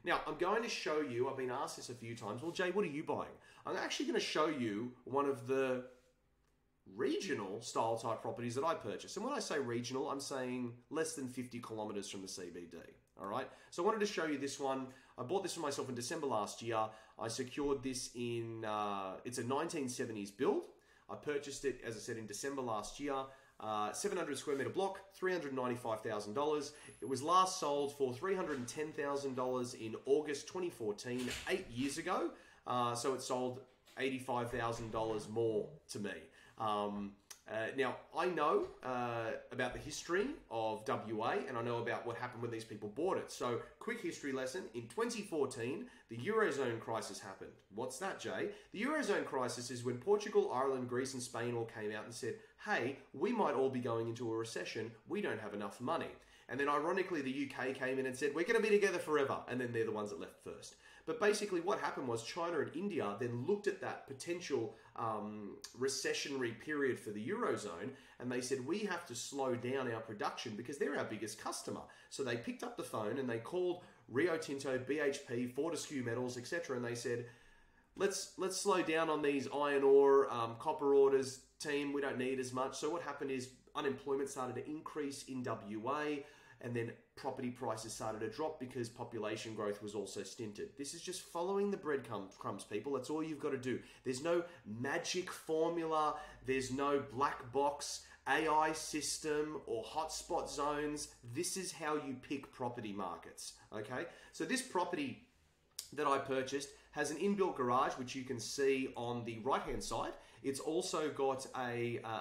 Now, I'm going to show you, I've been asked this a few times, well, Jay, what are you buying? I'm actually going to show you one of the regional style type properties that I purchased. And when I say regional, I'm saying less than 50 kilometers from the CBD. All right. So I wanted to show you this one. I bought this for myself in December last year. I secured this in, it's a 1970s build. I purchased it, as I said, in December last year. 700 square meter block, $395,000. It was last sold for $310,000 in August 2014, 8 years ago. So it sold $85,000 more to me. Now, I know about the history of WA, and I know about what happened when these people bought it. So, quick history lesson. In 2014, the Eurozone crisis happened. What's that, Jay? The Eurozone crisis is when Portugal, Ireland, Greece, and Spain all came out and said, hey, we might all be going into a recession. We don't have enough money. And then, ironically, the UK came in and said, we're going to be together forever. And then they're the ones that left first. But basically what happened was China and India then looked at that potential recessionary period for the Eurozone, and they said, we have to slow down our production because they're our biggest customer. So they picked up the phone and they called Rio Tinto, BHP, Fortescue Metals, etc. And they said, let's slow down on these iron ore, copper orders, team. We don't need as much. So what happened is unemployment started to increase in WA. And then property prices started to drop because population growth was also stinted. This is just following the breadcrumbs, people. That's all you've got to do. There's no magic formula. There's no black box AI system or hotspot zones. This is how you pick property markets, okay? So this property that I purchased has an inbuilt garage, which you can see on the right-hand side. It's also got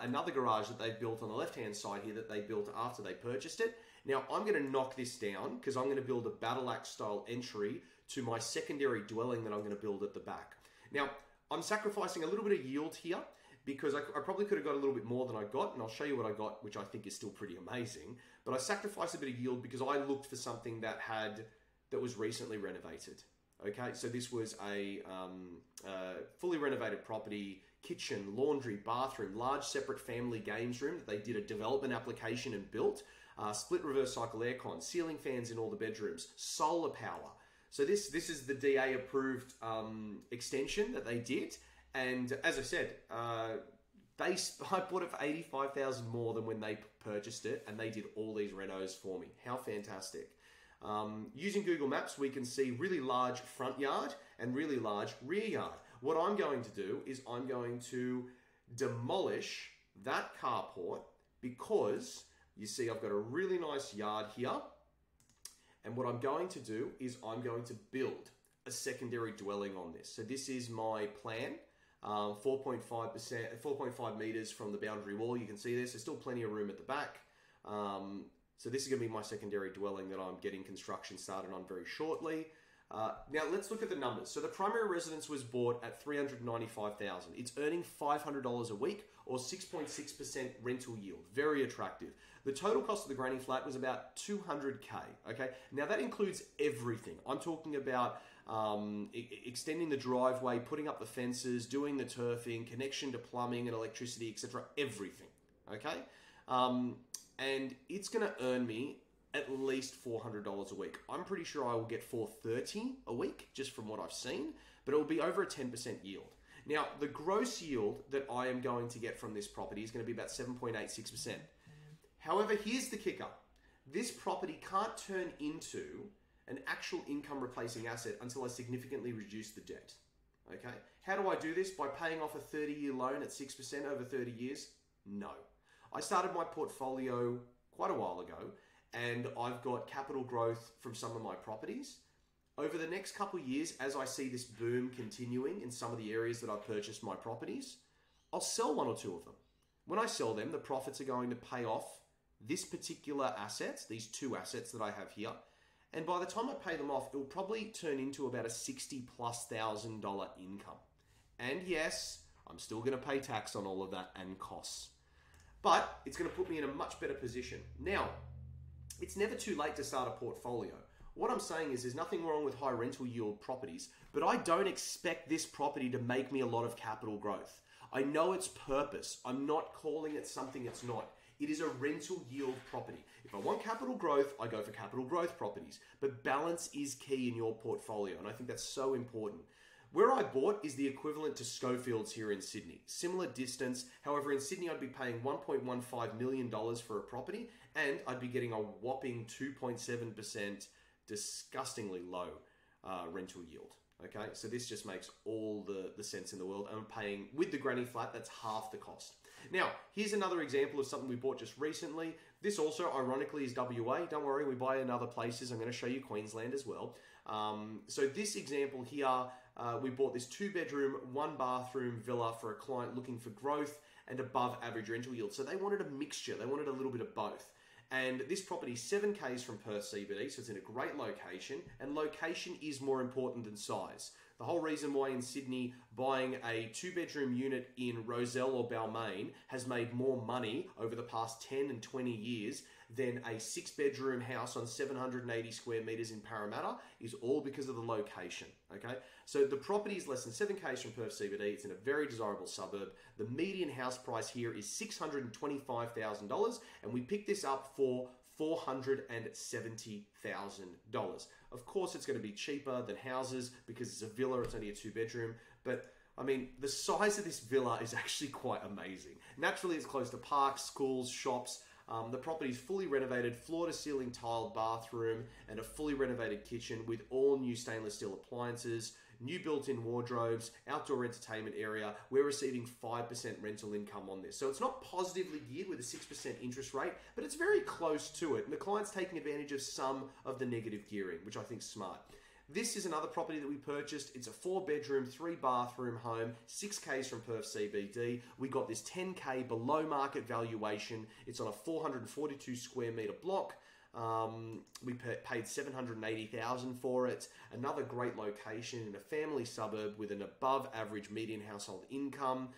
another garage that they've built on the left-hand side here that they built after they purchased it. Now, I'm going to knock this down because I'm going to build a battle axe style entry to my secondary dwelling that I'm going to build at the back. Now, I'm sacrificing a little bit of yield here because I probably could have got a little bit more than I got, and I'll show you what I got, which I think is still pretty amazing. But I sacrificed a bit of yield because I looked for something that was recently renovated. Okay, so this was a fully renovated property, kitchen, laundry, bathroom, large separate family games room that they did a development application and built. Split reverse cycle aircon, ceiling fans in all the bedrooms, solar power. So this is the DA approved extension that they did. And as I said, I bought it for $85,000 more than when they purchased it, and they did all these renos for me. How fantastic. Using Google Maps, we can see really large front yard and really large rear yard. What I'm going to do is I'm going to demolish that carport because you see I've got a really nice yard here. And what I'm going to do is I'm going to build a secondary dwelling on this. So this is my plan. 4.5 meters from the boundary wall. You can see this. There's still plenty of room at the back. So this is going to be my secondary dwelling that I'm getting construction started on very shortly. Now let's look at the numbers. So the primary residence was bought at $395,000. It's earning $500 a week or 6.6% rental yield. Very attractive. The total cost of the granny flat was about $200K. Okay. Now that includes everything. I'm talking about extending the driveway, putting up the fences, doing the turfing, connection to plumbing and electricity, etc. Everything. Okay. And it's going to earn me at least $400 a week. I'm pretty sure I will get $430 a week just from what I've seen, but it will be over a 10% yield. Now, the gross yield that I am going to get from this property is going to be about 7.86%. However, here's the kicker. This property can't turn into an actual income replacing asset until I significantly reduce the debt. Okay? How do I do this? By paying off a 30-year loan at 6% over 30 years? No. I started my portfolio quite a while ago, and I've got capital growth from some of my properties. Over the next couple of years, as I see this boom continuing in some of the areas that I've purchased my properties, I'll sell one or two of them. When I sell them, the profits are going to pay off this particular assets, these two assets that I have here. And by the time I pay them off, it will probably turn into about a $60,000+ income. And yes, I'm still going to pay tax on all of that and costs. But it's going to put me in a much better position. Now, it's never too late to start a portfolio. What I'm saying is there's nothing wrong with high rental yield properties, but I don't expect this property to make me a lot of capital growth. I know its purpose. I'm not calling it something it's not. It is a rental yield property. If I want capital growth, I go for capital growth properties. But balance is key in your portfolio, and I think that's so important. Where I bought is the equivalent to Schofields here in Sydney. Similar distance. However, in Sydney, I'd be paying $1.15 million for a property, and I'd be getting a whopping 2.7%, disgustingly low rental yield. Okay, so this just makes all the sense in the world. I'm paying, with the granny flat, that's half the cost. Now, here's another example of something we bought just recently. This also, ironically, is WA. Don't worry, we buy in other places. I'm going to show you Queensland as well. So this example here, we bought this 2-bedroom, 1-bathroom villa for a client looking for growth and above average rental yield. So they wanted a mixture. They wanted a little bit of both. And this property is 7 k's from Perth CBD, so it's in a great location. And location is more important than size. The whole reason why in Sydney buying a 2-bedroom unit in Rozelle or Balmain has made more money over the past 10 and 20 years than a 6-bedroom house on 780 square meters in Parramatta is all because of the location, okay? So the property is less than 7 k's from Perth CBD. It's in a very desirable suburb. The median house price here is $625,000, and we picked this up for $470,000. Of course, it's going to be cheaper than houses because it's a villa, it's only a 2-bedroom, but I mean, the size of this villa is actually quite amazing. Naturally, it's close to parks, schools, shops. The property is fully renovated, floor-to-ceiling tiled bathroom, and a fully renovated kitchen with all new stainless steel appliances, new built-in wardrobes, outdoor entertainment area. We're receiving 5% rental income on this. So it's not positively geared with a 6% interest rate, but it's very close to it. And the client's taking advantage of some of the negative gearing, which I think is smart. This is another property that we purchased. It's a 4-bedroom, 3-bathroom home, 6 k's from Perth CBD. We got this 10 k below market valuation. It's on a 442 square meter block. We paid $780,000 for it. Another great location in a family suburb with an above average median household income.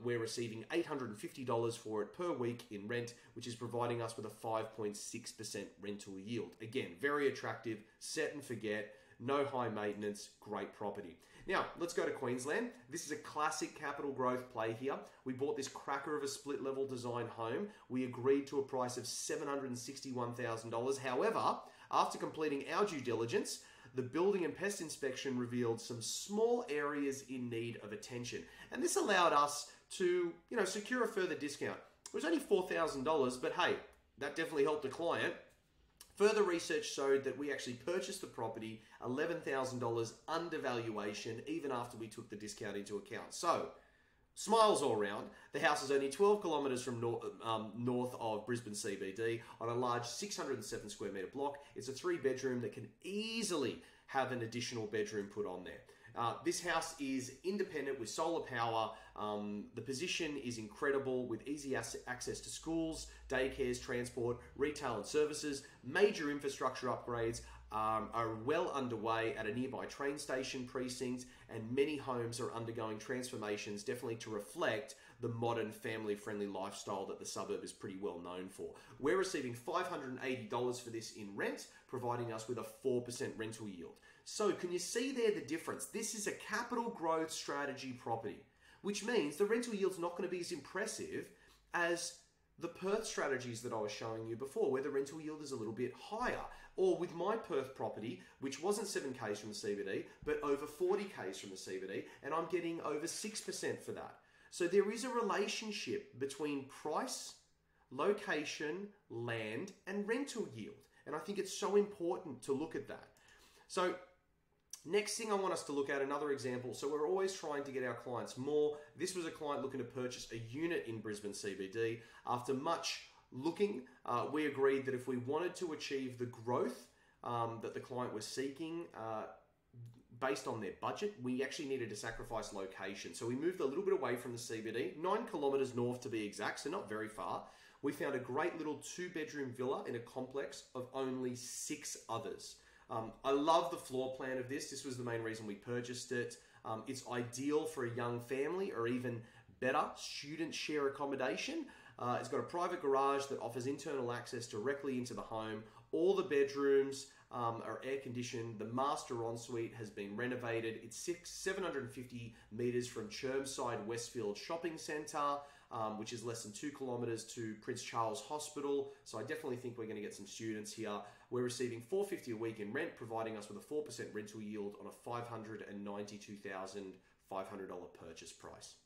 We're receiving $850 for it per week in rent, which is providing us with a 5.6% rental yield. Again, very attractive, set and forget, no high maintenance, great property. Now, let's go to Queensland. This is a classic capital growth play here. We bought this cracker of a split level design home. We agreed to a price of $761,000. However, after completing our due diligence, the building and pest inspection revealed some small areas in need of attention. And this allowed us to, secure a further discount. It was only $4,000, but hey, that definitely helped the client. Further research showed that we actually purchased the property $11,000 under valuation, even after we took the discount into account. So, smiles all around. The house is only 12 kilometres from north of Brisbane CBD on a large 607 square metre block. It's a 3-bedroom that can easily have an additional bedroom put on there. This house is independent with solar power. The position is incredible with easy access to schools, daycares, transport, retail and services. Major infrastructure upgrades are well underway at a nearby train station precinct, and many homes are undergoing transformations, definitely to reflect the modern family-friendly lifestyle that the suburb is pretty well known for. We're receiving $580 for this in rent, providing us with a 4% rental yield. So can you see there the difference? This is a capital growth strategy property, which means the rental yield's not going to be as impressive as the Perth strategies that I was showing you before, where the rental yield is a little bit higher. Or with my Perth property, which wasn't 7 k's from the CBD, but over 40 k's from the CBD, and I'm getting over 6% for that. So there is a relationship between price, location, land, and rental yield. And I think it's so important to look at that. So next thing I want us to look at, another example. So we're always trying to get our clients more. This was a client looking to purchase a unit in Brisbane CBD. After much looking, we agreed that if we wanted to achieve the growth that the client was seeking, based on their budget, we actually needed to sacrifice location. So we moved a little bit away from the CBD, 9 kilometres north to be exact, so not very far. We found a great little 2-bedroom villa in a complex of only 6 others. I love the floor plan of this. This was the main reason we purchased it. It's ideal for a young family or even better, student share accommodation. It's got a private garage that offers internal access directly into the home. All the bedrooms are air conditioned. The master ensuite has been renovated. It's 750 metres from Chermside Westfield Shopping Centre. which is less than 2 kilometers to Prince Charles Hospital. So I definitely think we're going to get some students here. We're receiving $450 a week in rent, providing us with a 4% rental yield on a $592,500 purchase price.